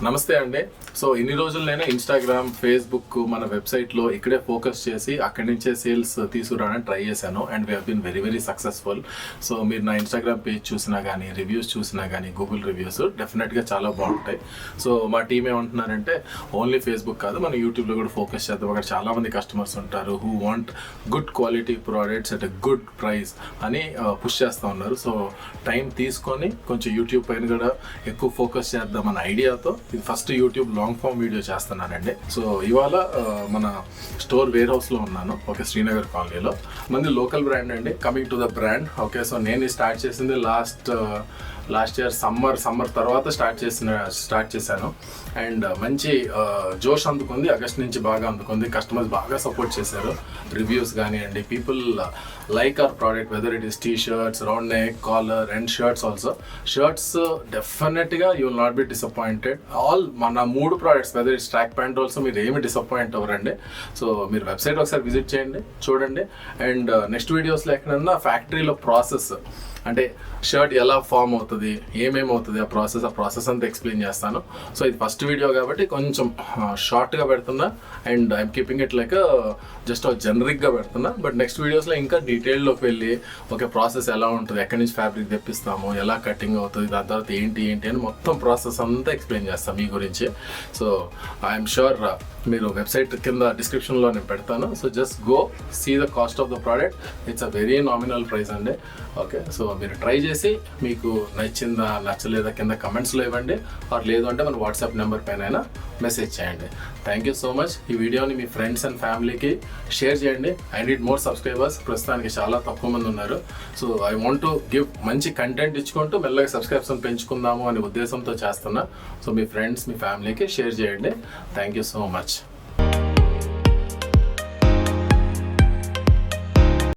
నమస్తే అండి. సో ఇన్ని రోజులు నేను ఇన్స్టాగ్రామ్, ఫేస్బుక్, మన వెబ్సైట్లో ఇక్కడే ఫోకస్ చేసి అక్కడి నుంచే సేల్స్ తీసుకురావడానికి ట్రై చేశాను and we been very very successful. So మీరు నా ఇన్స్టాగ్రామ్ పేజ్ చూసినా కానీ, రివ్యూస్ చూసినా కానీ, గూగుల్ రివ్యూస్ డెఫినెట్గా చాలా బాగుంటాయి. సో మా టీం ఏమంటున్నారంటే ఓన్లీ ఫేస్బుక్ కాదు, మన యూట్యూబ్లో కూడా ఫోకస్ చేద్దాం. అక్కడ చాలామంది కస్టమర్స్ ఉంటారు who want good quality products at a good price అని పుష్ చేస్తూ ఉన్నారు. సో టైం తీసుకొని కొంచెం యూట్యూబ్ పైన కూడా ఎక్కువ ఫోకస్ చేద్దాం అన్న ఐడియాతో ఇది first YouTube long form video చేస్తున్నానండి. సో ఇవాళ మన స్టోర్ వేర్ హౌస్లో ఉన్నాను, ఓకే, శ్రీనగర్ కాలనీలో. మంది లోకల్ బ్రాండ్ అండి. Coming to the brand, okay. So నేను స్టార్ట్ చేసింది లాస్ట్ ఇయర్ సమ్మర్ తర్వాత స్టార్ట్ చేశాను అండ్ మంచి జోష్ అందుకుంది. ఆగస్ట్ నుంచి బాగా అందుకుంది. కస్టమర్స్ బాగా సపోర్ట్ చేశారు. రివ్యూస్ కానివ్వండి, people like our product, whether it is T shirts, round neck, collar and shirts also. Shirts డెఫినెట్గా you will not be disappointed. All మన 3 products, whether it's track pant also, మీరు ఏమి disappoint అవ్వరండి. So మీరు website ఒకసారి visit చేయండి, చూడండి. And next వీడియోస్లో ఎక్కడన్నా ఫ్యాక్టరీలో ప్రాసెస్ అంటే షర్ట్ ఎలా ఫామ్ అవుతుంది, ఏమేమవుతుంది, ఆ ప్రాసెస్ అంతా ఎక్స్ప్లెయిన్ చేస్తాను. సో ఇది ఫస్ట్ వీడియో కాబట్టి కొంచెం షార్ట్గా పెడుతున్నా and I'm keeping it like just జనరిక్గా పెడుతున్నా. బట్ నెక్స్ట్ వీడియోస్లో ఇంకా డీటెయిల్లోకి వెళ్ళి ఓకే ప్రాసెస్ ఎలా ఉంటుంది, ఎక్కడి నుంచి ఫ్యాబ్రిక్ తెప్పిస్తాము, ఎలా కటింగ్ అవుతుంది, దాని తర్వాత ఏంటి అని మొత్తం ప్రాసెస్ అంతా ఎక్స్ప్లెయిన్ చేస్తాను మీ గురించి. సో ఐఎమ్ షూర్ మీరు వెబ్సైట్ కింద డిస్క్రిప్షన్లో నేను పెడతాను. So just go see the cost of the product. It's a very nominal price అండి, ఓకే. సో మీరు ట్రై చేసి మీకు నచ్చిందా నచ్చలేదా కింద కమెంట్స్లో ఇవ్వండి, ఆర్ లేదు అంటే మన వాట్సాప్ నెంబర్ పైన మెసేజ్ చేయండి. Thank you so much. ఈ వీడియోని మీ ఫ్రెండ్స్ అండ్ ఫ్యామిలీకి షేర్ చేయండి. I need more subscribers. ప్రస్తుతానికి చాలా తక్కువ మంది ఉన్నారు. So I want to give మంచి కంటెంట్ ఇచ్చుకుంటూ మెల్లగా సబ్స్క్రైబర్స్ పెంచుకుందాము అనే ఉద్దేశంతో చేస్తున్నా. సో మీ ఫ్రెండ్స్, మీ ఫ్యామిలీకి షేర్ చేయండి. Thank you so much.